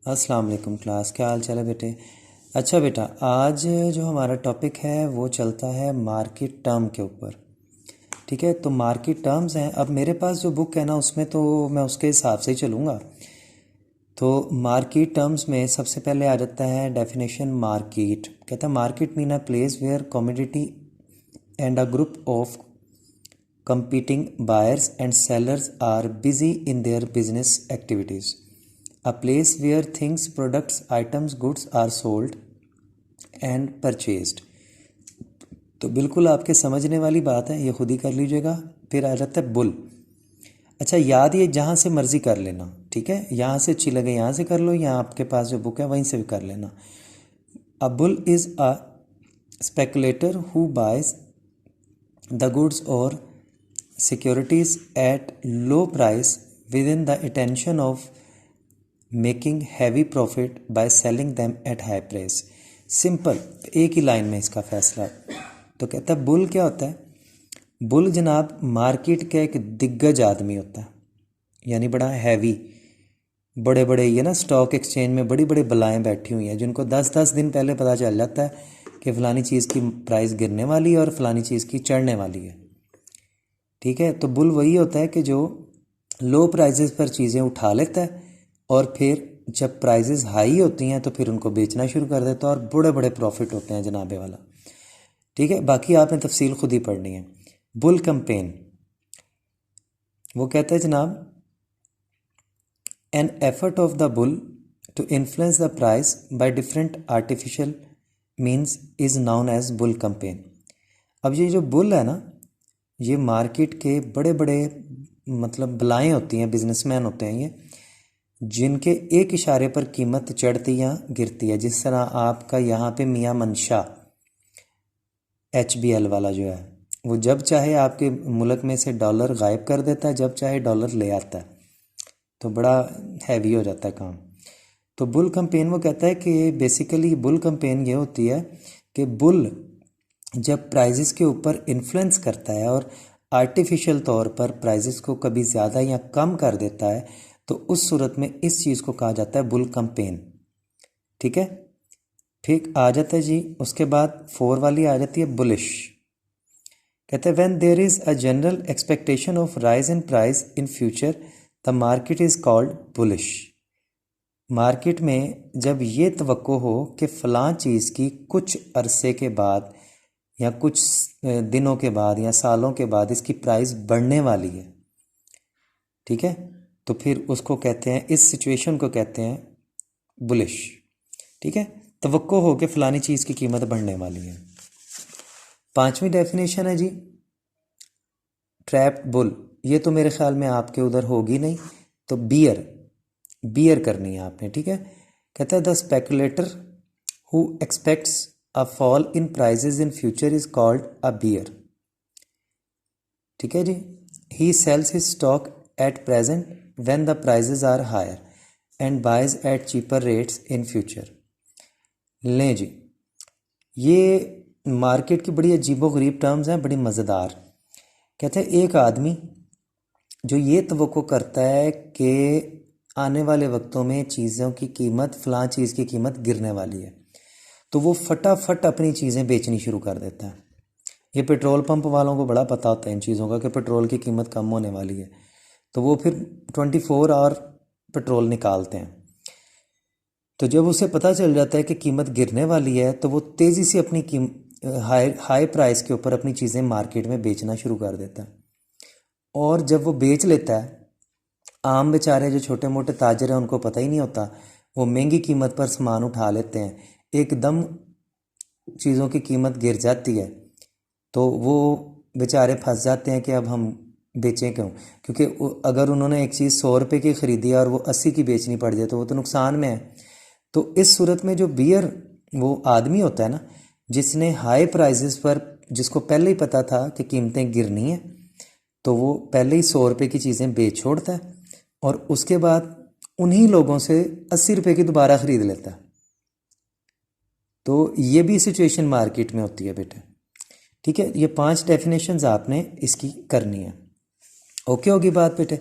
अस्सलाम वालेकुम क्लास, क्या हाल चाल है बेटे। अच्छा बेटा, आज जो हमारा टॉपिक है वो चलता है मार्केट टर्म के ऊपर। ठीक है, तो मार्केट टर्म्स हैं। अब मेरे पास जो बुक है ना उसमें तो मैं उसके हिसाब से ही चलूँगा। तो मार्केट टर्म्स में सबसे पहले आ जाता है डेफिनेशन। मार्केट कहता है market mean a place where commodity and a group of competing buyers and sellers are busy in their business activities. A place where things, products, items, goods are sold and purchased. तो बिल्कुल आपके समझने वाली बात है, ये खुद ही कर लीजिएगा। फिर आ जाता है बुल। अच्छा, याद ये जहाँ से मर्जी कर लेना, ठीक है। यहाँ से अच्छी लगे यहाँ से कर लो, या आपके पास जो बुक है वहीं से भी कर लेना। A bull is a speculator who buys the goods और securities at low price within the intention of making heavy profit by selling them at high price. Simple, एक ही लाइन में इसका फैसला। तो कहता है बुल क्या होता है। बुल जनाब मार्केट का एक दिग्गज आदमी होता है, यानी बड़ा हैवी। बड़े बड़े ये ना स्टॉक एक्सचेंज में बड़ी बड़ी बलाएँ बैठी हुई हैं, जिनको 10-10 दिन पहले पता चल जाता है कि फ़लानी चीज़ की प्राइस गिरने वाली है और फ़लानी चीज़ की चढ़ने वाली है। ठीक है, तो बुल वही होता है कि जो लो प्राइजेस पर चीज़ें उठा लेता है और फिर जब प्राइजेस हाई होती हैं तो फिर उनको बेचना शुरू कर देता है और बड़े बड़े प्रॉफिट होते हैं जनाबे वाला। ठीक है, बाकी आपने तफसील खुद ही पढ़नी है। बुल कैंपेन वो कहता है जनाब, an effort of the bull to influence the price by different artificial means is known as bull campaign. अब ये जो बुल है ना, ये मार्केट के बड़े बड़े मतलब बलाएँ होती हैं, बिजनेसमैन होते हैं ये, जिनके एक इशारे पर कीमत चढ़ती या गिरती है। जिस तरह आपका यहाँ पे मियाँ मंशा HBL वाला जो है, वो जब चाहे आपके मुल्क में से डॉलर गायब कर देता है, जब चाहे डॉलर ले आता है, तो बड़ा हैवी हो जाता है काम। तो बुल कैंपेन वो कहता है कि बेसिकली बुल कैंपेन ये होती है कि बुल जब प्राइजेस के ऊपर इन्फ्लुएंस करता है और आर्टिफिशियल तौर पर प्राइजेस को कभी ज़्यादा या कम कर देता है, तो उस सूरत में इस चीज़ को कहा जाता है बुल कैंपेन। ठीक है, ठीक आ जाता है जी। उसके बाद 4 वाली आ जाती है बुलिश। कहते हैं when there is a general expectation of rise in price in future the market is called bullish. Market में जब ये तवक्को हो कि फ़लाँ चीज़ की कुछ अरसे के बाद या कुछ दिनों के बाद या सालों के बाद इसकी प्राइस बढ़ने वाली है, ठीक है, तो फिर उसको कहते हैं, इस सिचुएशन को कहते हैं बुलिश। ठीक है, तवक्को हो कि फ़लानी चीज़ की कीमत बढ़ने वाली है। 5वीं डेफिनेशन है जी ट्रैप्ड बुल। ये तो मेरे ख्याल में आपके उधर होगी नहीं, तो बियर करनी है आपने। ठीक है, कहता है the speculator who expects a fall in prices in future is called a bear. ठीक है जी, he sells his stock at present when the prices are higher and buys at cheaper rates in future. लें जी, ये market की बड़ी अजीबोगरीब terms हैं, बड़ी मज़ेदार। कहते हैं एक आदमी जो ये तवक्को करता है कि आने वाले वक्तों में चीज़ों की कीमत, फ़लाँ चीज़ की कीमत गिरने वाली है, तो वो फटाफट अपनी चीज़ें बेचनी शुरू कर देता है। ये पेट्रोल पंप वालों को बड़ा पता होता है इन चीज़ों का कि पेट्रोल की कीमत कम होने वाली है, तो वो फिर 24 आवर पेट्रोल निकालते हैं। तो जब उसे पता चल जाता है कि कीमत गिरने वाली है, तो वो तेज़ी से अपनी हाई प्राइस के ऊपर अपनी चीज़ें मार्केट में बेचना शुरू कर देता है। और जब वो बेच लेता है, आम बेचारे जो छोटे मोटे ताजर हैं उनको पता ही नहीं होता, वो महंगी कीमत पर सामान उठा लेते हैं, एकदम चीज़ों की कीमत गिर जाती है, तो वो बेचारे फंस जाते हैं कि अब हम बेचें क्यों, क्योंकि अगर उन्होंने एक चीज़ 100 रुपये की ख़रीदी है और वो 80 की बेचनी पड़ जाए तो वो तो नुकसान में है। तो इस सूरत में जो बियर वो आदमी होता है ना, जिसने हाई प्राइजेस पर, जिसको पहले ही पता था कि कीमतें गिरनी है, तो वो पहले ही 100 रुपये की चीज़ें बेच छोड़ता है और उसके बाद उन्हीं लोगों से 80 रुपये की दोबारा ख़रीद लेता है। तो ये भी सिचुएशन मार्केट में होती है बेटे। ठीक है, ये 5 डेफिनेशंस आपने इसकी करनी है। ओके होगी बात बेटे।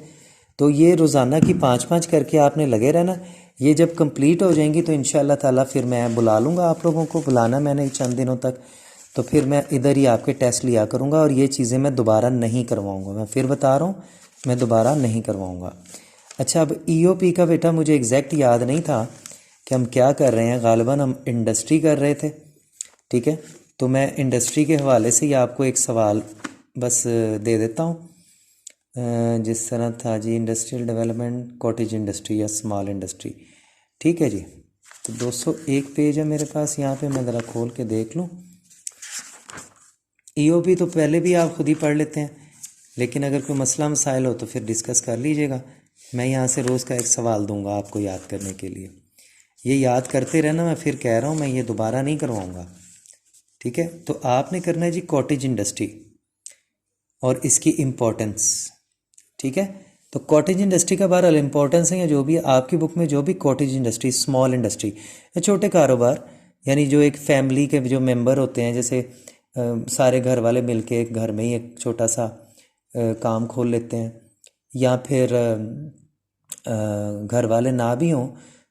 तो ये रोज़ाना की 5-5 करके आपने लगे रहना। ये जब कंप्लीट हो जाएंगी तो इंशाल्लाह ताला फिर मैं बुला लूँगा आप लोगों को, बुलाना मैंने चंद दिनों तक, तो फिर मैं इधर ही आपके टेस्ट लिया करूँगा और ये चीज़ें मैं दोबारा नहीं करवाऊँगा। मैं फिर बता रहा हूँ, मैं दोबारा नहीं करवाऊँगा। अच्छा, अब ईओपी का बेटा मुझे एग्जैक्ट याद नहीं था कि हम क्या कर रहे हैं, गालिबा हम इंडस्ट्री कर रहे थे। ठीक है, तो मैं इंडस्ट्री के हवाले से ही आपको एक सवाल बस दे देता हूँ, जिस तरह था जी, इंडस्ट्रियल डेवलपमेंट, कॉटेज इंडस्ट्री या स्मॉल इंडस्ट्री। ठीक है जी, तो 201 पेज है मेरे पास यहाँ पे, मैं ज़रा खोल के देख लूँ। ईओपी तो पहले भी आप खुद ही पढ़ लेते हैं, लेकिन अगर कोई मसला मसाइल हो तो फिर डिस्कस कर लीजिएगा। मैं यहाँ से रोज़ का एक सवाल दूंगा आपको याद करने के लिए, ये याद करते रहना। मैं फिर कह रहा हूँ, मैं ये दोबारा नहीं करवाऊँगा। ठीक है, तो आपने करना है जी कॉटेज इंडस्ट्री और इसकी इम्पोर्टेंस। ठीक है, तो कॉटेज इंडस्ट्री का बहरहाल इम्पोर्टेंस है, या जो भी आपकी बुक में जो भी कॉटेज इंडस्ट्री, स्मॉल इंडस्ट्री या छोटे कारोबार, यानी जो एक फैमिली के जो मेंबर होते हैं, जैसे सारे घर वाले मिलके एक घर में ही एक छोटा सा काम खोल लेते हैं, या फिर घर वाले ना भी हों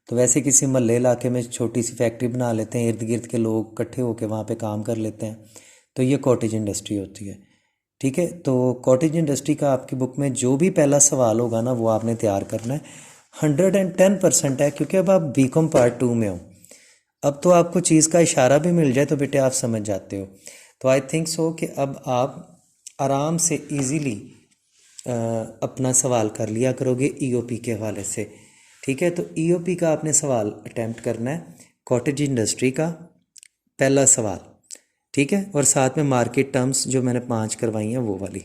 तो वैसे किसी महल्ले इलाके में छोटी सी फैक्ट्री बना लेते हैं, इर्द गिर्द के लोग इकट्ठे होकर वहाँ पे काम कर लेते हैं, तो ये कॉटेज इंडस्ट्री होती है। ठीक है, तो कॉटेज इंडस्ट्री का आपकी बुक में जो भी पहला सवाल होगा ना वो आपने तैयार करना है। 110% है, क्योंकि अब आप बीकॉम पार्ट 2 में हो, अब तो आपको चीज़ का इशारा भी मिल जाए तो बेटे आप समझ जाते हो। तो आई थिंक सो कि अब आप आराम से इजीली अपना सवाल कर लिया करोगे ईओपी के हवाले से। ठीक है, तो ईओपी का आपने सवाल अटैम्प्ट करना है, कॉटेज इंडस्ट्री का पहला सवाल। ठीक है, और साथ में मार्केट टर्म्स जो मैंने 5 करवाई हैं वो वाली।